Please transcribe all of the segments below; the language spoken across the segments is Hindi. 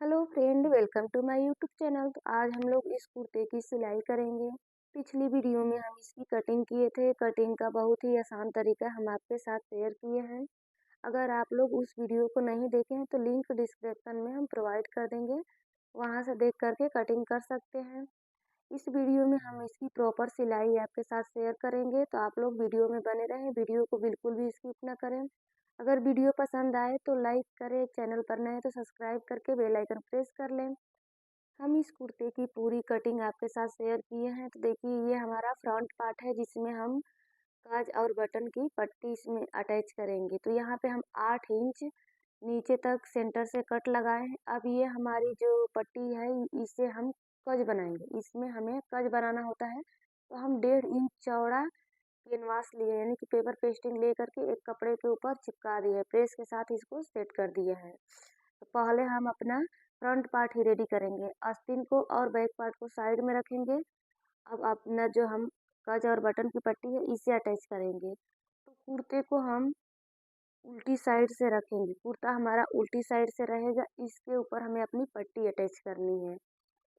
Hello friend, welcome to my YouTube channel. तो आज हम लोग इस कुर्ते की सिलाई करेंगे। पिछली वीडियो में हम इसकी कटिंग किए थे। कटिंग का बहुत ही आसान तरीका हम आपके साथ शेयर किए हैं। अगर आप लोग उस वीडियो को नहीं देखे हैं तो लिंक डिस्क्रिप्शन में हम प्रोवाइड कर देंगे, वहां से देख करके कटिंग कर सकते हैं। इस वीडियो में हम इसकी प्रॉपर सिलाई आपके साथ शेयर करेंगे, तो आप लोग वीडियो में बने रहें, वीडियो को बिल्कुल भी स्किप ना करें। अगर वीडियो पसंद आए तो लाइक करें, चैनल पर नए तो सब्सक्राइब करके बेल आइकन प्रेस कर लें। हम इस कुर्ते की पूरी कटिंग आपके साथ शेयर किए हैं। तो देखिए, ये हमारा फ्रंट पार्ट है जिसमें हम काज और बटन की पट्टी इसमें अटैच करेंगे। तो यहाँ पे हम 8 इंच नीचे तक सेंटर से कट लगाए हैं। अब ये हमारी जो पट्टी है इसे हम कज बनाएंगे। इसमें हमें कज बनाना होता है, तो हम 1.5 इंच चौड़ा कैनवास लिए, यानी कि पेपर पेस्टिंग ले करके एक कपड़े के ऊपर चिपका दिए, प्रेस के साथ इसको सेट कर दिए हैं। तो पहले हम अपना फ्रंट पार्ट ही रेडी करेंगे। आस्तीन को और बैक पार्ट को साइड में रखेंगे। अब अपना जो हम कज और बटन की पट्टी है इसे अटैच करेंगे। तो कुर्ते को हम उल्टी साइड से रखेंगे। कुर्ता हमारा उल्टी साइड से रहेगा। इसके ऊपर हमें अपनी पट्टी अटैच करनी है।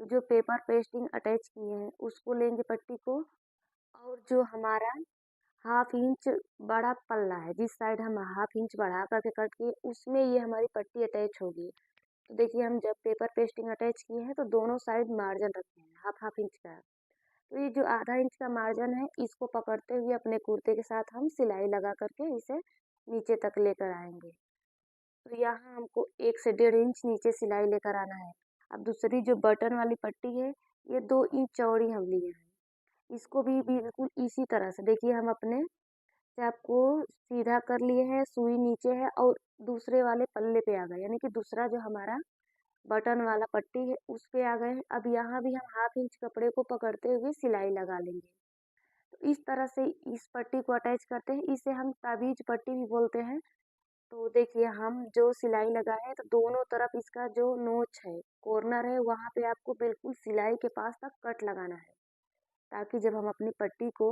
तो जो पेपर पेस्टिंग अटैच किए हैं उसको लेंगे पट्टी को, और जो हमारा 1/2 इंच बड़ा पल्ला है, जिस साइड हम 1/2 इंच बढ़ा करके कट किए उसमें ये हमारी पट्टी अटैच होगी। तो देखिए, हम जब पेपर पेस्टिंग अटैच किए हैं तो दोनों साइड मार्जिन रखे हैं 1/2 इंच का। तो ये जो आधा इंच का मार्जिन है इसको पकड़ते हुए अपने कुर्ते के साथ हम सिलाई लगा करके इसे नीचे तक लेकर आएंगे। तो यहाँ हमको 1 से 1.5 इंच नीचे सिलाई लेकर आना है। अब दूसरी जो बटन वाली पट्टी है ये 2 इंच चौड़ी हम लिए हैं। इसको भी बिल्कुल इसी तरह से देखिए, हम अपने चाप को सीधा कर लिए हैं, सुई नीचे है और दूसरे वाले पल्ले पे आ गए, यानी कि दूसरा जो हमारा बटन वाला पट्टी है उस पे आ गए हैं। अब यहाँ भी हम 1/2 इंच कपड़े को पकड़ते हुए सिलाई लगा लेंगे। तो इस तरह से इस पट्टी को अटैच करते हैं। इसे हम ताबीज पट्टी भी बोलते हैं। तो देखिए, हम जो सिलाई लगाए हैं तो दोनों तरफ इसका जो नोच है, कॉर्नर है, वहाँ पे आपको बिल्कुल सिलाई के पास तक कट लगाना है, ताकि जब हम अपनी पट्टी को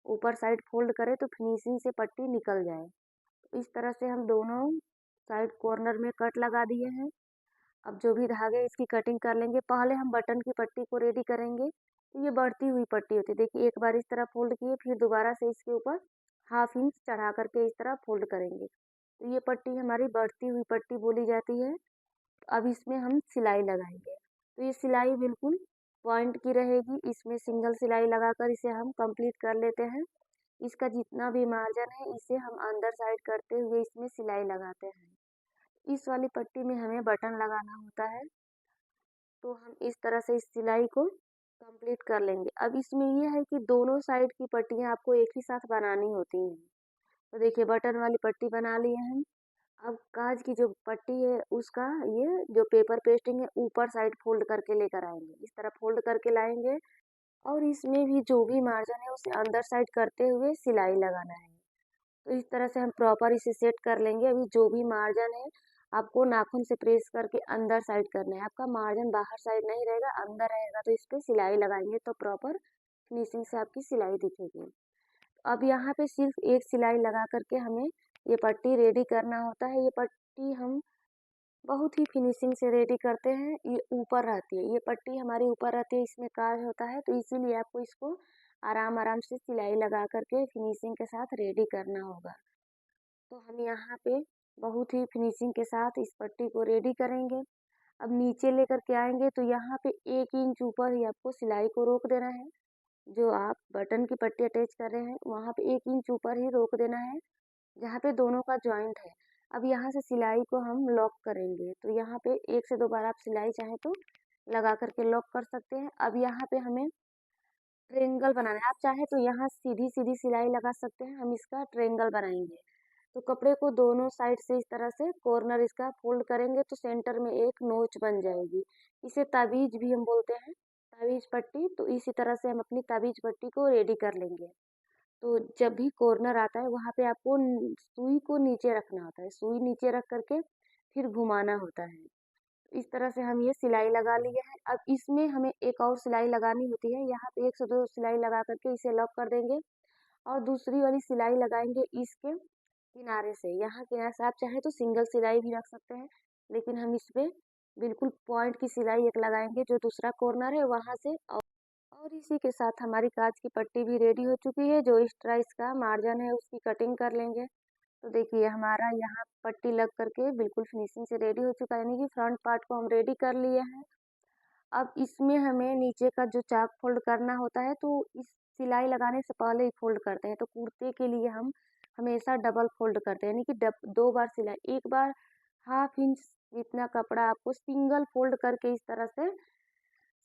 ऊपर साइड फोल्ड करें तो फिनिशिंग से पट्टी निकल जाए। तो इस तरह से हम दोनों साइड कॉर्नर में कट लगा दिए हैं। अब जो भी धागे इसकी कटिंग कर लेंगे। पहले हम बटन की पट्टी को रेडी करेंगे। तो ये बढ़ती हुई पट्टी होती है। देखिए, एक बार इस तरह फोल्ड किए, फिर दोबारा से इसके ऊपर 1/2 इंच चढ़ा करके इस तरह फोल्ड करेंगे। तो ये पट्टी हमारी बढ़ती हुई पट्टी बोली जाती है। अब इसमें हम सिलाई लगाएंगे। तो ये सिलाई बिल्कुल पॉइंट की रहेगी। इसमें सिंगल सिलाई लगाकर इसे हम कंप्लीट कर लेते हैं। इसका जितना भी मार्जिन है इसे हम अंदर साइड करते हुए इसमें सिलाई लगाते हैं। इस वाली पट्टी में हमें बटन लगाना होता है। तो हम इस तरह से इस सिलाई को कंप्लीट कर लेंगे। अब इसमें यह है कि दोनों साइड की पट्टियां आपको एक ही साथ बनानी होती हैं। तो देखिए, बटन वाली पट्टी बना लिए हैं। अब काज की जो पट्टी है उसका ये जो पेपर पेस्टिंग है ऊपर साइड फोल्ड करके लेकर आएंगे। इस तरह फोल्ड करके लाएंगे और इसमें भी जो भी मार्जिन है उसे अंदर साइड करते हुए सिलाई लगाना है। तो इस तरह से हम प्रॉपर इसे सेट कर लेंगे। अभी जो भी मार्जिन है आपको नाखून से प्रेस करके अंदर साइड करना है। आपका मार्जिन बाहर साइड नहीं रहेगा, अंदर रहेगा। तो इस पे सिलाई लगाएंगे तो प्रॉपर फिनिशिंग से आपकी सिलाई दिखेगी। अब यहाँ पे सिर्फ एक सिलाई लगा करके हमें ये पट्टी रेडी करना होता है। ये पट्टी हम बहुत ही फिनिशिंग से रेडी करते हैं। ये ऊपर रहती है, ये पट्टी हमारी ऊपर रहती है, इसमें काज होता है। तो इसीलिए आपको इसको आराम आराम से सिलाई लगा करके फिनिशिंग के साथ रेडी करना होगा। तो हम यहाँ पे बहुत ही फिनिशिंग के साथ इस पट्टी को रेडी करेंगे। अब नीचे लेकर के आएंगे तो यहाँ पे 1 इंच ऊपर ही आपको सिलाई को रोक देना है। जो आप बटन की पट्टी अटैच कर रहे हैं वहाँ पे 1 इंच ऊपर ही रोक देना है, जहाँ पे दोनों का जॉइंट है। अब यहाँ से सिलाई को हम लॉक करेंगे। तो यहाँ पे 1 से 2 बार आप सिलाई चाहे तो लगा करके लॉक कर सकते हैं। अब यहाँ पे हमें ट्रेंगल बनाना है। आप चाहे तो यहाँ सीधी सीधी सिलाई लगा सकते हैं, हम इसका ट्रेंगल बनाएंगे। तो कपड़े को दोनों साइड से इस तरह से कॉर्नर इसका फोल्ड करेंगे तो सेंटर में एक नोच बन जाएगी। इसे ताबीज भी हम बोलते हैं, ताबीज पट्टी। तो इसी तरह से हम अपनी ताबीज पट्टी को रेडी कर लेंगे। तो जब भी कॉर्नर आता है वहाँ पे आपको सुई को नीचे रखना होता है। सुई नीचे रख करके फिर घुमाना होता है। इस तरह से हम ये सिलाई लगा लिए हैं। अब इसमें हमें एक और सिलाई लगानी होती है। यहाँ पे 1 से 2 सिलाई लगा करके इसे लॉक कर देंगे और दूसरी वाली सिलाई लगाएंगे इसके किनारे से। यहाँ किनारे से आप चाहे तो सिंगल सिलाई भी रख सकते हैं, लेकिन हम इस पे बिल्कुल पॉइंट की सिलाई एक लगाएंगे जो दूसरा कॉर्नर है वहाँ से। और इसी के साथ हमारी काज की पट्टी भी रेडी हो चुकी है। जो एक्स्ट्रा इसका मार्जिन है उसकी कटिंग कर लेंगे। तो देखिए हमारा यहाँ पट्टी लग करके बिल्कुल फिनिशिंग से रेडी हो चुका है, यानी कि फ्रंट पार्ट को हम रेडी कर लिए हैं। अब इसमें हमें नीचे का जो चाक फोल्ड करना होता है, तो इस सिलाई लगाने से पहले ही फोल्ड करते हैं। तो कुर्ते के लिए हम हमेशा डबल फोल्ड करते हैं, यानी कि 2 बार सिलाई। एक बार 1/2 इंच जितना कपड़ा आपको सिंगल फोल्ड करके इस तरह से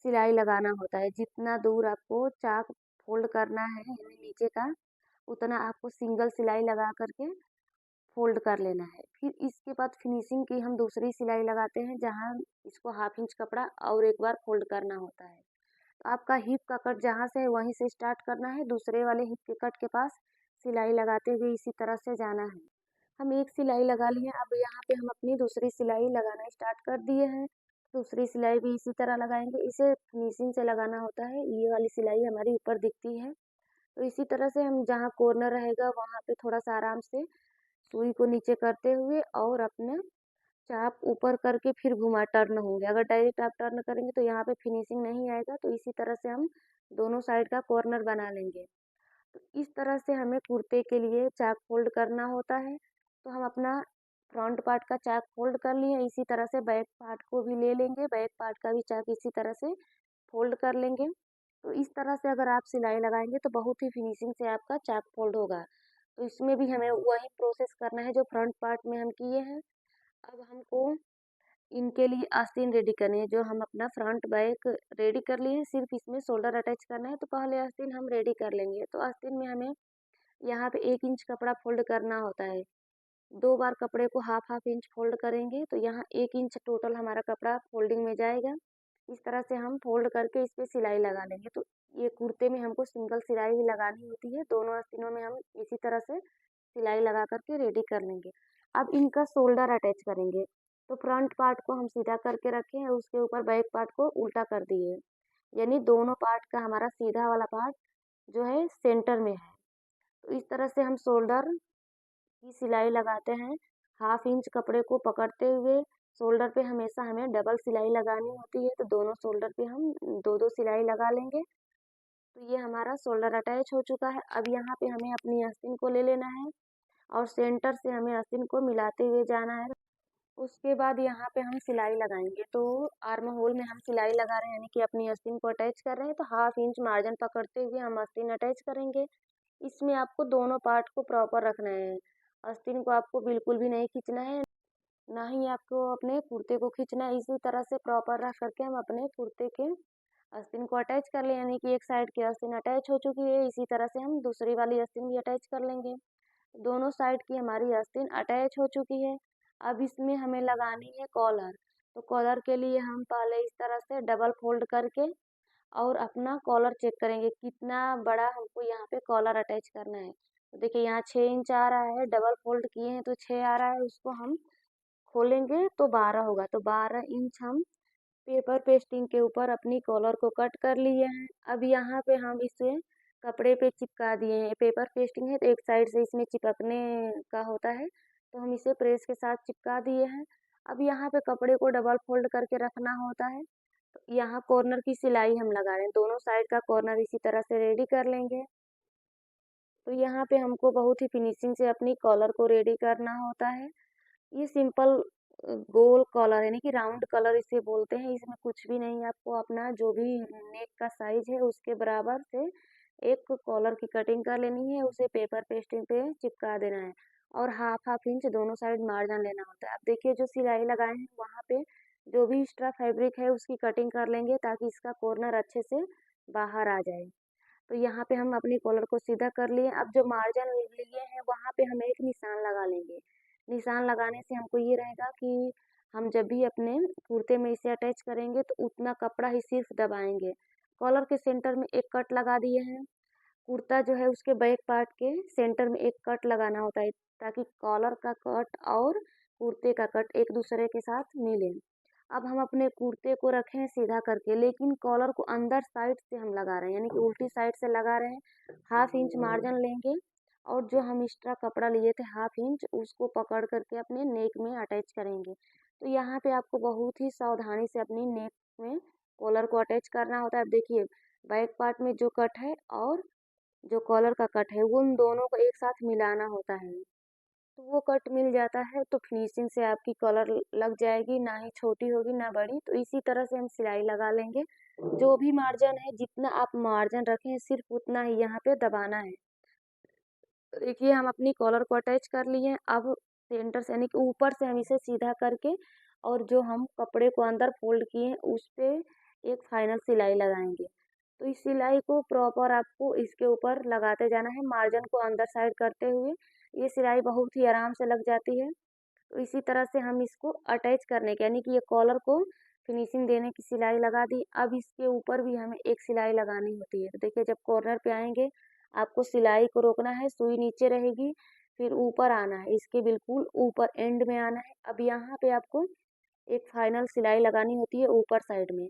सिलाई लगाना होता है। जितना दूर आपको चाक फोल्ड करना है यानी नीचे का, उतना आपको सिंगल सिलाई लगा करके फोल्ड कर लेना है। फिर इसके बाद फिनिशिंग की हम दूसरी सिलाई लगाते हैं, जहाँ इसको 1/2 इंच कपड़ा और एक बार फोल्ड करना होता है। तो आपका हिप का कट जहाँ से है वहीं से स्टार्ट करना है, दूसरे वाले हिप के कट के पास सिलाई लगाते हुए इसी तरह से जाना है। हम एक सिलाई लगा लिए, अब यहाँ पे हम अपनी दूसरी सिलाई लगाना स्टार्ट कर दिए हैं। दूसरी सिलाई भी इसी तरह लगाएंगे। इसे फिनिशिंग से लगाना होता है, ये वाली सिलाई हमारी ऊपर दिखती है। तो इसी तरह से हम जहाँ कॉर्नर रहेगा वहाँ पे थोड़ा सा आराम से सुई को नीचे करते हुए और अपने चाप ऊपर करके फिर घुमा टर्न होंगे। अगर डायरेक्ट आप टर्न करेंगे तो यहाँ पे फिनिशिंग नहीं आएगा। तो इसी तरह से हम दोनों साइड का कॉर्नर बना लेंगे। तो इस तरह से हमें कुर्ते के लिए चाक फोल्ड करना होता है। तो हम अपना फ्रंट पार्ट का चाक फोल्ड कर लिए, इसी तरह से बैक पार्ट को भी ले लेंगे। बैक पार्ट का भी चाक इसी तरह से फोल्ड कर लेंगे। तो इस तरह से अगर आप सिलाई लगाएंगे तो बहुत ही फिनिशिंग से आपका चाक फोल्ड होगा। तो इसमें भी हमें वही प्रोसेस करना है जो फ्रंट पार्ट में हम किए हैं। अब हमको इनके लिए आस्तीन रेडी करनी है। जो हम अपना फ्रंट बैक रेडी कर लिए हैं, सिर्फ इसमें शोल्डर अटैच करना है। तो पहले आस्तीन हम रेडी कर लेंगे। तो आस्तीन में हमें यहाँ पे 1 इंच कपड़ा फोल्ड करना होता है। 2 बार कपड़े को हाफ हाफ इंच फोल्ड करेंगे, तो यहाँ 1 इंच टोटल हमारा कपड़ा फोल्डिंग में जाएगा। इस तरह से हम फोल्ड करके इस पे सिलाई लगा लेंगे। तो ये कुर्ते में हमको सिंगल सिलाई ही लगानी होती है। दोनों आस्तीनों में हम इसी तरह से सिलाई लगा करके रेडी कर लेंगे। अब इनका शोल्डर अटैच करेंगे। तो फ्रंट पार्ट को हम सीधा करके रखे हैं, उसके ऊपर बैक पार्ट को उल्टा कर दिए, यानी दोनों पार्ट का हमारा सीधा वाला पार्ट जो है सेंटर में है। तो इस तरह से हम शोल्डर की सिलाई लगाते हैं। 1/2 इंच कपड़े को पकड़ते हुए शोल्डर पे हमेशा हमें डबल सिलाई लगानी होती है। तो दोनों शोल्डर पे हम 2-2 सिलाई लगा लेंगे। तो ये हमारा शोल्डर अटैच हो चुका है। अब यहाँ पे हमें अपनी आस्तीन को ले लेना है और सेंटर से हमें आस्तीन को मिलाते हुए जाना है। उसके बाद यहाँ पे हम सिलाई लगाएंगे। तो आर्म होल में हम सिलाई लगा रहे हैं, यानी कि अपनी आस्तीन को अटैच कर रहे हैं। तो 1/2 इंच मार्जिन पकड़ते हुए हम आस्तीन अटैच करेंगे। इसमें आपको दोनों पार्ट को प्रॉपर रखना है। आस्तीन को आपको बिल्कुल भी नहीं खींचना है, ना ही आपको अपने कुर्ते को खींचना है। इसी तरह से प्रॉपर रख करके हम अपने कुर्ते के आस्तीन को अटैच कर लें, यानी कि एक साइड की आस्तीन अटैच हो चुकी है। इसी तरह से हम दूसरी वाली आस्तीन भी अटैच कर लेंगे। दोनों साइड की हमारी आस्तीन अटैच हो चुकी है। अब इसमें हमें लगानी है कॉलर। तो कॉलर के लिए हम पहले इस तरह से डबल फोल्ड करके और अपना कॉलर चेक करेंगे कितना बड़ा हमको यहाँ पे कॉलर अटैच करना है। तो देखिए यहाँ 6 इंच आ रहा है, डबल फोल्ड किए हैं तो 6 आ रहा है। उसको हम खोलेंगे तो 12 होगा। तो 12 इंच हम पेपर पेस्टिंग के ऊपर अपनी कॉलर को कट कर लिए हैं। अब यहाँ पे हम इसे कपड़े पे चिपका दिए हैं। पेपर पेस्टिंग है तो एक साइड से इसमें चिपकने का होता है, तो हम इसे प्रेस के साथ चिपका दिए हैं। अब यहाँ पे कपड़े को डबल फोल्ड करके रखना होता है। तो यहाँ कॉर्नर की सिलाई हम लगा रहे हैं, दोनों साइड का कॉर्नर इसी तरह से रेडी कर लेंगे। तो यहाँ पे हमको बहुत ही फिनिशिंग से अपनी कॉलर को रेडी करना होता है। ये सिंपल गोल कॉलर यानी कि राउंड कॉलर इसे बोलते हैं। इसमें कुछ भी नहीं, आपको अपना जो भी नेक का साइज है उसके बराबर से एक कॉलर की कटिंग कर लेनी है, उसे पेपर पेस्टिंग पे चिपका देना है और हाफ हाफ इंच दोनों साइड मार्जिन लेना होता है। अब देखिए जो सिलाई लगाए हैं वहाँ पे जो भी एक्स्ट्रा फैब्रिक है उसकी कटिंग कर लेंगे ताकि इसका कॉर्नर अच्छे से बाहर आ जाए। तो यहाँ पे हम अपनी कॉलर को सीधा कर लिए। अब जो मार्जिन लिए हैं वहाँ पे हम एक निशान लगा लेंगे। निशान लगाने से हमको ये रहेगा कि हम जब भी अपने कुर्ते में इसे अटैच करेंगे तो उतना कपड़ा ही सिर्फ दबाएंगे। कॉलर के सेंटर में एक कट लगा दिए हैं। कुर्ता जो है उसके बैक पार्ट के सेंटर में एक कट लगाना होता है ताकि कॉलर का कट और कुर्ते का कट एक दूसरे के साथ मिले। अब हम अपने कुर्ते को रखें सीधा करके, लेकिन कॉलर को अंदर साइड से हम लगा रहे हैं, यानी कि उल्टी साइड से लगा रहे हैं। 1/2 इंच मार्जिन लेंगे और जो हम एक्स्ट्रा कपड़ा लिए थे 1/2 इंच उसको पकड़ करके अपने नेक में अटैच करेंगे। तो यहाँ पे आपको बहुत ही सावधानी से अपनी नेक में कॉलर को अटैच करना होता है। अब देखिए बैक पार्ट में जो कट है और जो कॉलर का कट है वो उन दोनों को एक साथ मिलाना होता है। तो वो कट मिल जाता है तो फिनिशिंग से आपकी कॉलर लग जाएगी, ना ही छोटी होगी ना बड़ी। तो इसी तरह से हम सिलाई लगा लेंगे। जो भी मार्जिन है, जितना आप मार्जिन रखें सिर्फ उतना ही यहाँ पे दबाना है। तो देखिए हम अपनी कॉलर को अटैच कर लिए हैं। अब सेंटर से यानी कि ऊपर से हम इसे सीधा करके और जो हम कपड़े को अंदर फोल्ड किए हैं उस पे एक फाइनल सिलाई लगाएंगे। तो इस सिलाई को प्रॉपर आपको इसके ऊपर लगाते जाना है, मार्जिन को अंदर साइड करते हुए। ये सिलाई बहुत ही आराम से लग जाती है। तो इसी तरह से हम इसको अटैच करने के यानी कि ये कॉलर को फिनिशिंग देने की सिलाई लगा दी। अब इसके ऊपर भी हमें एक सिलाई लगानी होती है। तो देखिए जब कॉर्नर पे आएंगे आपको सिलाई को रोकना है, सुई नीचे रहेगी, फिर ऊपर आना है, इसके बिल्कुल ऊपर एंड में आना है। अब यहाँ पे आपको एक फाइनल सिलाई लगानी होती है ऊपर साइड में।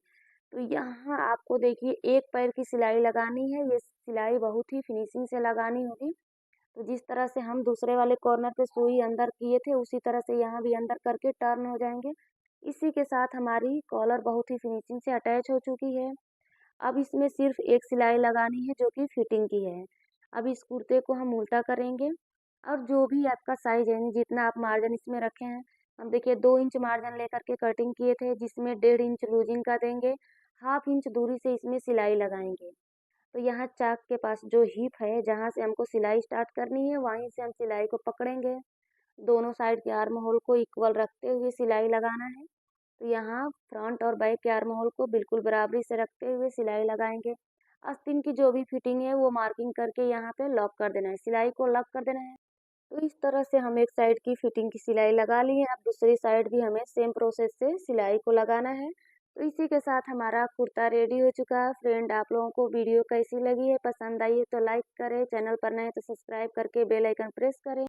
तो यहाँ आपको देखिए एक पैर की सिलाई लगानी है। ये सिलाई बहुत ही फिनिशिंग से लगानी होगी। तो जिस तरह से हम दूसरे वाले कॉर्नर पे सुई अंदर किए थे उसी तरह से यहाँ भी अंदर करके टर्न हो जाएंगे। इसी के साथ हमारी कॉलर बहुत ही फिनिशिंग से अटैच हो चुकी है। अब इसमें सिर्फ एक सिलाई लगानी है जो कि फिटिंग की है। अब इस कुर्ते को हम उल्टा करेंगे और जो भी आपका साइज है जितना आप मार्जिन इसमें रखे हैं, हम देखिए 2 इंच मार्जिन लेकर के कटिंग किए थे जिसमें 1.5 इंच लूजिंग का देंगे। 1/2 इंच दूरी से इसमें सिलाई लगाएंगे। तो यहाँ चाक के पास जो हिप है जहाँ से हमको सिलाई स्टार्ट करनी है वहीं से हम सिलाई को पकड़ेंगे। दोनों साइड के आर्म होल को इक्वल रखते हुए सिलाई लगाना है। तो यहाँ फ्रंट और बैक के आर्म होल को बिल्कुल बराबरी से रखते हुए सिलाई लगाएंगे। आस्तीन की जो भी फिटिंग है वो मार्किंग करके यहाँ पे लॉक कर देना है, सिलाई को लॉक कर देना है। तो इस तरह से हम एक साइड की फिटिंग की सिलाई लगा ली है। अब दूसरी साइड भी हमें सेम प्रोसेस से सिलाई को लगाना है। तो इसी के साथ हमारा कुर्ता रेडी हो चुका है। फ्रेंड आप लोगों को वीडियो कैसी लगी है, पसंद आई है तो लाइक करें, चैनल पर नए तो सब्सक्राइब करके बेल आइकन प्रेस करें।